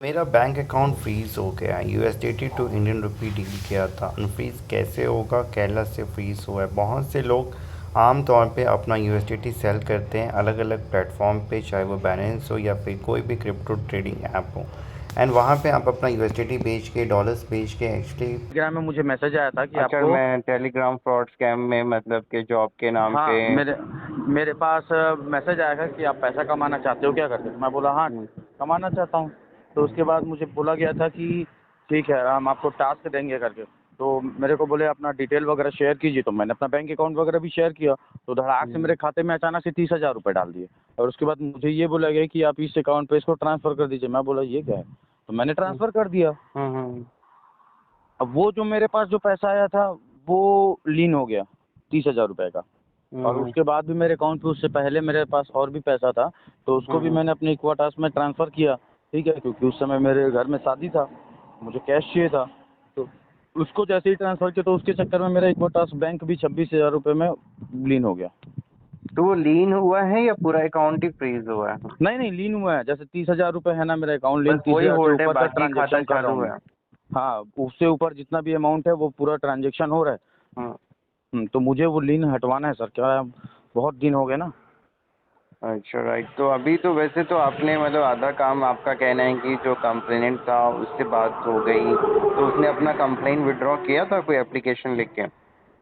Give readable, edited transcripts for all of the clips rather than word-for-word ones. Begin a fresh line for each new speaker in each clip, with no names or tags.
मेरा bank account freeze हो गया है। USDT to Indian rupee deal किया था, अनफ्रीज कैसे होगा? कैला से फ्रीज हुआ है। बहुत से लोग आम तौर पे अपना यूएसडीटी सेल करते हैं अलग अलग प्लेटफॉर्म पे, चाहे वो बैलेंस हो या फिर कोई भी क्रिप्टो ट्रेडिंग ऐप हो। एंड वहाँ पे आप अपना यूएसडीटी बेच के, डॉलर्स बेच के एक्चुअली।
टेलीग्राम में मुझे मैसेज आया था कि
अच्छा,
आपको।
मैं टेलीग्राम फ्रॉड स्कैम में मतलब के जॉब के नाम पे।
हाँ, मेरे पास मैसेज आया था कि आप पैसा कमाना चाहते हो क्या करके। तो मैं बोला हाँ,
हम्म,
कमाना चाहता हूँ। तो उसके बाद मुझे बोला गया था कि ठीक है, हम आपको टास्क देंगे करके। तो मेरे को बोले अपना डिटेल वगैरह शेयर कीजिए, तो मैंने अपना बैंक अकाउंट वगैरह भी शेयर किया। तो धड़ाक से
हम्म,
मेरे खाते में अचानक से 30,000 रुपये डाल दिए। और उसके बाद मुझे ये बोला गया कि आप इस अकाउंट पे इसको ट्रांसफ़र कर दीजिए। मैं बोला ये क्या है? तो मैंने
हम्म,
ट्रांसफ़र कर दिया।
हम्म,
अब वो जो मेरे पास जो पैसा आया था, वो लीन हो गया 30,000 रुपये का। और
हम्म,
उसके बाद भी मेरे अकाउंट पे उससे पहले मेरे पास और भी पैसा था, तो उसको भी
हम्म,
मैंने अपने इक्विटास में ट्रांसफ़र किया। ठीक है, क्योंकि उस समय मेरे घर में शादी था, मुझे कैश चाहिए था। तो उसको जैसे ही ट्रांसफ़र किया, तो उसके चक्कर में मेरा इक्विटास बैंक भी 26,000 रुपये में लीन हो गया।
तो वो लीन हुआ है या पूरा अकाउंट ही फ्रीज हुआ है?
नहीं नहीं, लीन हुआ है। जैसे 30,000 रुपये है ना मेरा अकाउंट लीन,
बस वही
30,000 से
होल्ड है,
ऊपर का
बाकी खाता
ट्रांजेक्शन कर रहा हूँ
चालू
मैं।
है।
हाँ, उससे ऊपर जितना भी अमाउंट है वो पूरा ट्रांजेक्शन हो रहा है।
हम्म।
तो मुझे वो लीन हटवाना है सर। क्या, बहुत दिन हो गए ना।
अच्छा, राइट। तो अभी तो वैसे तो आपने मतलब आधा काम, आपका कहना है कि जो कंप्लेनेंट था उससे बात हो गई, तो उसने अपना कंप्लेन विड्रॉ किया था कोई एप्लीकेशन लिख के?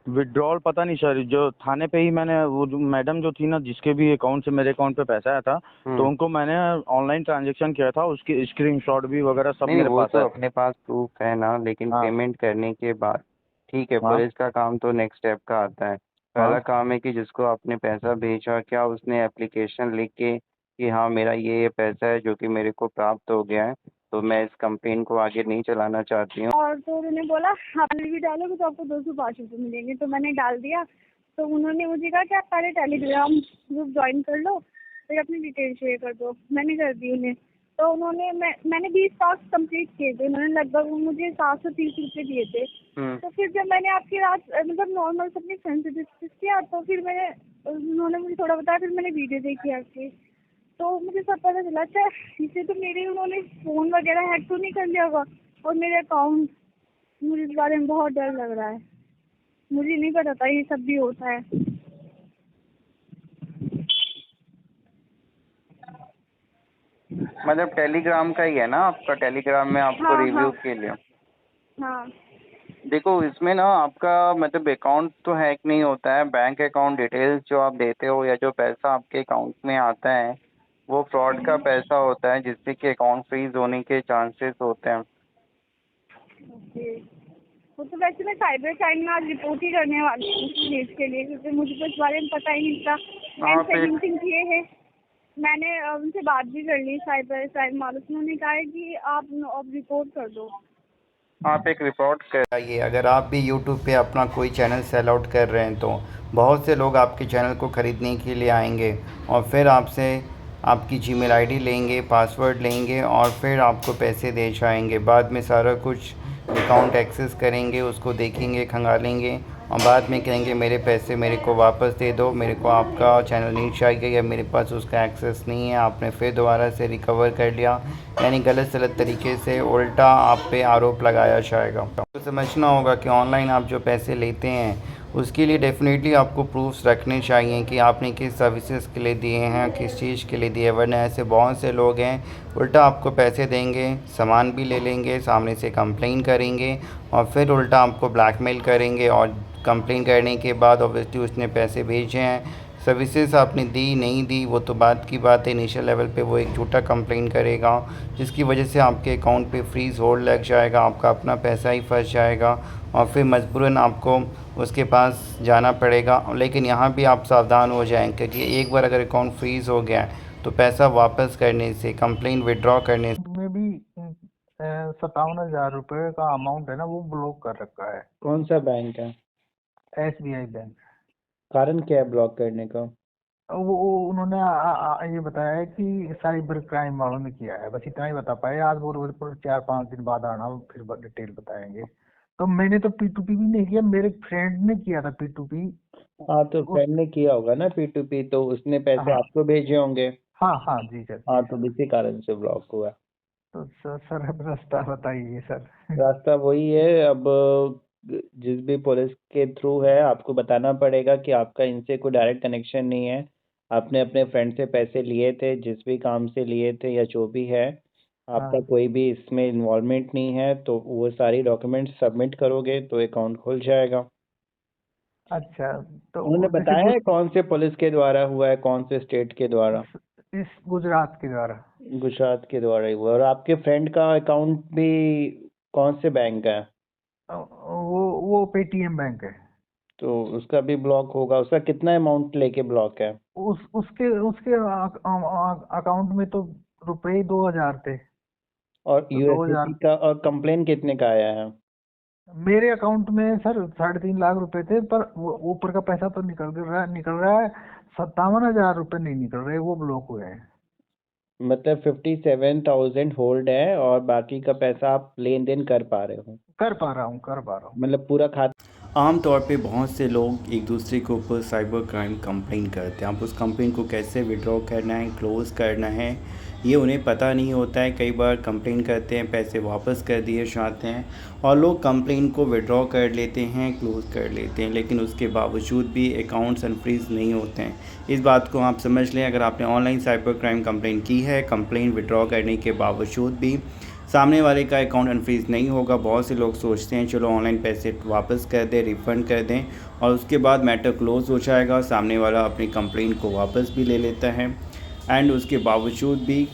विड्रॉल पता नहीं सर, जो थाने पे ही मैंने, वो जो मैडम जो थी ना, जिसके भी अकाउंट से मेरे अकाउंट पे पैसा आया था, तो
हम्म।
उनको मैंने ऑनलाइन ट्रांजेक्शन किया था, उसकी स्क्रीनशॉट भी वगैरह सब
नहीं नहीं,
मेरे
वो
पास
तो
है।
अपने पास प्रूफ है ना, लेकिन
हाँ
पेमेंट करने के बाद ठीक है,
हाँ
पुलिस का काम तो नेक्स्ट स्टेप का आता है।
हाँ।
पहला काम है कि जिसको आपने पैसा भेजा, क्या उसने एप्लीकेशन लिख के कि हाँ मेरा ये पैसा है जो कि मेरे को प्राप्त हो गया है, तो मैं इस कंप्लेन को आगे नहीं चलाना चाहती हूँ।
और तो उन्होंने बोला आपने भी डालोगे तो आपको 205 रुपये मिलेंगे। तो मैंने डाल दिया। तो उन्होंने मुझे कहा कि आप पहले टेलीग्राम ग्रुप ज्वाइन कर लो, फिर अपनी डिटेल शेयर कर दो। मैंने कर दी उन्हें। तो मैंने 20 टास्क कंप्लीट किए थे। उन्होंने लगभग मुझे 730 रुपये दिए थे।
हम्म।
तो फिर जब मैंने आपकी रात मतलब नॉर्मल से अपनी फ्रेंड से डिस्कस किया, तो फिर उन्होंने मुझे थोड़ा बताया, फिर मैंने वीडियो देखी आपकी। तो मुझे सब पता चला। अच्छा, इसे तो मेरे उन्होंने फ़ोन वगैरह हैक तो नहीं कर लिया होगा और मेरे अकाउंट। मुझे इस बारे में बहुत डर लग रहा है। मुझे नहीं पता था ये सब भी होता है।
मतलब टेलीग्राम का ही है ना आपका? टेलीग्राम में आपको
हाँ
रिव्यू
हाँ
के लिए।
हाँ।
देखो, इसमें ना आपका मतलब अकाउंट तो हैक नहीं होता है। बैंक अकाउंट डिटेल्स जो आप देते हो या जो पैसा आपके अकाउंट में आता है, वो फ्रॉड का पैसा होता है, जिससे कि अकाउंट फ्रीज होने के चांसेस होते हैं।
ओके। वो तो वैसे मैं साइबर क्राइम में आज रिपोर्ट ही करने वाली हूँ इस केस के लिए, क्योंकि मुझे तो इस बारे में पता ही नहीं था। एंड
आप एक
सेकंड थिंग ये है, मैंने उनसे बात भी कर ली साइबर क्राइम वालों से। उन्होंने कहा है कि आप रिपोर्ट कर दो।
आप एक रिपोर्ट कराइए। अगर आप भी यूट्यूब पे अपना कोई चैनल सेल आउट कर रहे हैं, तो बहुत से लोग आपके चैनल को ख़रीदने के लिए आएंगे और फिर आपसे आपकी जीमेल आईडी लेंगे, पासवर्ड लेंगे और फिर आपको पैसे दे जाएंगे। बाद में सारा कुछ अकाउंट एक्सेस करेंगे, उसको देखेंगे, खंगालेंगे और बाद में कहेंगे मेरे पैसे मेरे को वापस दे दो, मेरे को आपका चैनल नहीं चाहिए या मेरे पास उसका एक्सेस नहीं है। आपने फिर दोबारा से रिकवर कर लिया, यानी गलत सलत तरीके से उल्टा आप पे आरोप लगाया जाएगा। तो समझना होगा कि ऑनलाइन आप जो पैसे लेते हैं उसके लिए डेफिनेटली आपको प्रूफ्स रखने चाहिए कि आपने किस सर्विसेज के लिए दिए हैं, किस चीज़ के लिए दिए, वरना ऐसे बहुत से लोग हैं उल्टा आपको पैसे देंगे, सामान भी ले लेंगे, सामने से कंप्लेन करेंगे और फिर उल्टा आपको ब्लैकमेल करेंगे। और कंप्लेन करने के बाद ऑब्वियसली उसने पैसे भेजे हैं, सर्विसेज आपने दी नहीं दी वो तो बात की बात है। इनिशियल लेवल पे वो एक झूठा कंप्लेन करेगा, जिसकी वजह से आपके अकाउंट पे फ्रीज़ होल्ड लग जाएगा, आपका अपना पैसा ही फंस जाएगा और फिर मजबूरन आपको उसके पास जाना पड़ेगा। लेकिन यहाँ भी आप सावधान हो जाएं, क्योंकि एक बार अगर अकाउंट फ्रीज़ हो गया है तो पैसा वापस करने से, कंप्लेन विड्रॉ करने
में भी 57,000 रुपये का अमाउंट है ना, वो ब्लॉक कर रखा है।
कौन सा बैंक है?
SBI bank.
कारण क्या है ब्लॉक करने का?
उन्होंने ये बताया है कि साइबर क्राइम वालों ने किया है, बस इतना ही बता पाए। आज वो रोज पर 4-5 दिन बाद आना, फिर डिटेल बताएंगे। तो मैंने तो P2P भी नहीं किया, मेरे फ्रेंड ने किया था P2P।
हाँ, तो
उस
फ्रेंड ने किया होगा ना P2P, तो उसने पैसे
हाँ
आपको भेजे होंगे।
हाँ हाँ जी सर,
हाँ,
जी
तो
सर।
इसी कारण से ब्लॉक हुआ।
तो सर अब रास्ता बताइए सर।
रास्ता वही है। अब जिस भी पुलिस के थ्रू है, आपको बताना पड़ेगा कि आपका इनसे कोई डायरेक्ट कनेक्शन नहीं है। आपने अपने फ्रेंड से पैसे लिए थे, जिस भी काम से लिए थे या जो भी है, आपका
हाँ
कोई भी इसमें इन्वॉल्वमेंट नहीं है। तो वो सारी डॉक्यूमेंट्स सबमिट करोगे तो अकाउंट खुल जाएगा।
अच्छा,
उन्होंने
तो जैसे
बताया है कौन से पुलिस के द्वारा हुआ है, कौन से स्टेट के द्वारा?
इस गुजरात के द्वारा।
गुजरात के द्वारा ही हुआ। और आपके फ्रेंड का अकाउंट भी कौन से बैंक का है?
वो पेटीएम बैंक है।
तो उसका भी ब्लॉक होगा। उसका कितना अमाउंट लेके ब्लॉक है?
उसके उसके अकाउंट में तो रुपए 2,000 थे।
और
तो
यूएसडीटी
2,000
का और कंप्लेन कितने का आया है?
मेरे अकाउंट में सर 3.5 लाख रुपए थे, पर वो ऊपर का पैसा तो निकल रहा है 57,000 रुपए नहीं निकल रहे, वो ब्लॉक हुए हैं।
मतलब 57,000 होल्ड है और बाकी का पैसा आप लेन देन कर पा रहे हो?
कर पा रहा हूँ।
मतलब पूरा खाता।
आमतौर पे बहुत से लोग एक दूसरे के ऊपर साइबर क्राइम कंप्लेन करते हैं। अब उस कंप्लेन को कैसे विड्रॉ करना है, क्लोज़ करना है, ये उन्हें पता नहीं होता है। कई बार कंप्लेन करते हैं, पैसे वापस कर दिए जाते हैं और लोग कंप्लेन को विड्रॉ कर लेते हैं, क्लोज़ कर लेते हैं, लेकिन उसके बावजूद भी अकाउंट्स अनफ्रीज़ नहीं होते हैं। इस बात को आप समझ लें। अगर आपने ऑनलाइन साइबर क्राइम कंप्लेन की है, कंप्लेन विड्रॉ करने के बावजूद भी सामने वाले का अकाउंट अनफ्रीज़ नहीं होगा। बहुत से लोग सोचते हैं चलो ऑनलाइन पैसे वापस कर दें, रिफ़ंड कर दें और उसके बाद मैटर क्लोज़ हो जाएगा, सामने वाला अपनी कंप्लेन को वापस भी ले लेता है। एंड उसके बावजूद भी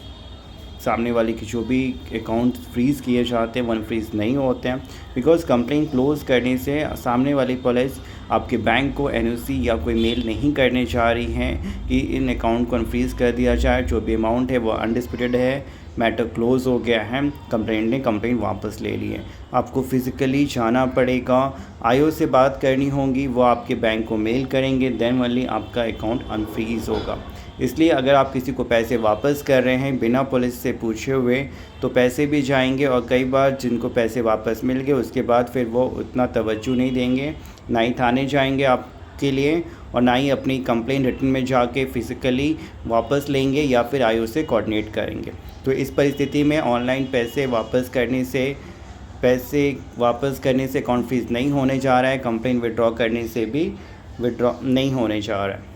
सामने वाले के जो भी अकाउंट फ्रीज़ किए जाते हैं वो अनफ्रीज़ नहीं होते हैं। बिकॉज़ कंप्लेन क्लोज़ करने से सामने वाली पुलिस आपके बैंक को एनओसी या कोई मेल नहीं करने जा रही है कि इन अकाउंट को अनफ्रीज़ कर दिया जाए। जो भी अमाउंट है वो अनडिस्प्यूटेड है, मैटर क्लोज़ हो गया है, कंप्लेंट ने कंप्लेंट वापस ले ली है। आपको फ़िज़िकली जाना पड़ेगा, आईओ से बात करनी होगी, वो आपके बैंक को मेल करेंगे, देन ओनली आपका अकाउंट अनफ्रीज़ होगा। इसलिए अगर आप किसी को पैसे वापस कर रहे हैं बिना पुलिस से पूछे हुए तो पैसे भी जाएंगे और कई बार जिनको पैसे वापस मिल गए उसके बाद फिर वो उतना तवज्जो नहीं देंगे, ना ही थाने जाएंगे आपके लिए और ना ही अपनी कंप्लेंट रिटर्न में जाके फ़िज़िकली वापस लेंगे या फिर आईओ से कोऑर्डिनेट करेंगे। तो इस परिस्थिति में ऑनलाइन पैसे वापस करने से अकाउंट फ्रीज़ नहीं होने जा रहा है, कंप्लेंट विड्रॉ करने से भी विड्रॉ नहीं होने जा रहा है।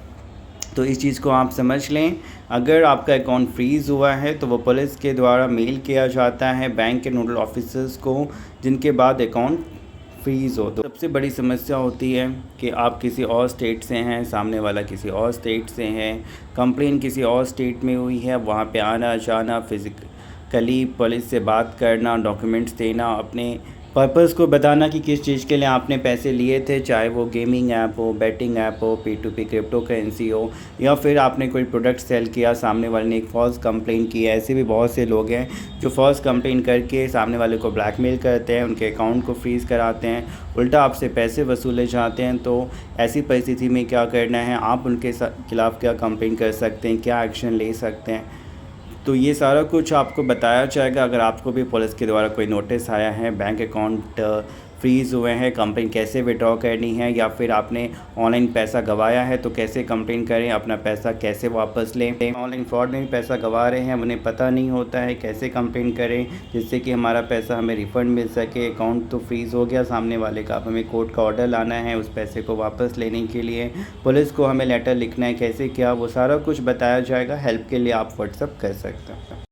तो इस चीज़ को आप समझ लें। अगर आपका अकाउंट फ्रीज़ हुआ है तो वो पुलिस के द्वारा मेल किया जाता है बैंक के नोडल ऑफिसर्स को, जिनके बाद अकाउंट फ्रीज़ हो। तो सबसे बड़ी समस्या होती है कि आप किसी और स्टेट से हैं, सामने वाला किसी और स्टेट से है, कंप्लेन किसी और स्टेट में हुई है, वहाँ पे आना जाना, फिज़िकली पुलिस से बात करना, डॉक्यूमेंट्स देना, अपने पर्पज़ को बताना कि किस चीज़ के लिए आपने पैसे लिए थे, चाहे वो गेमिंग ऐप हो, बेटिंग ऐप हो, P2P क्रिप्टो करेंसी हो, या फिर आपने कोई प्रोडक्ट सेल किया, सामने वाले ने एक फ़ॉल्स कंप्लेन की है। ऐसे भी बहुत से लोग हैं जो फ़ॉल्स कंप्लेन करके सामने वाले को ब्लैकमेल करते हैं, उनके अकाउंट को फ्रीज़ कराते हैं, उल्टा आपसे पैसे वसूले जाते हैं। तो ऐसी परिस्थिति में क्या करना है, आप उनके खिलाफ़ क्या कंप्लेन कर सकते हैं, क्या एक्शन ले सकते हैं, तो ये सारा कुछ आपको बताया जाएगा। अगर आपको भी पुलिस के द्वारा कोई नोटिस आया है, बैंक अकाउंट फ्रीज़ हुए हैं, कंप्लेन कैसे विड्रॉ करनी है, या फिर आपने ऑनलाइन पैसा गंवाया है तो कैसे कंप्लेन करें, अपना पैसा कैसे वापस लें। ऑनलाइन फ्रॉड में भी पैसा गंवा रहे हैं, उन्हें पता नहीं होता है कैसे कंप्लेन करें जिससे कि हमारा पैसा हमें रिफ़ंड मिल सके। अकाउंट तो फ्रीज़ हो गया सामने वाले का, अब हमें कोर्ट का ऑर्डर लाना है उस पैसे को वापस लेने के लिए, पुलिस को हमें लेटर लिखना है, कैसे क्या, वो सारा कुछ बताया जाएगा। हेल्प के लिए आप व्हाट्सअप कर सकते हैं।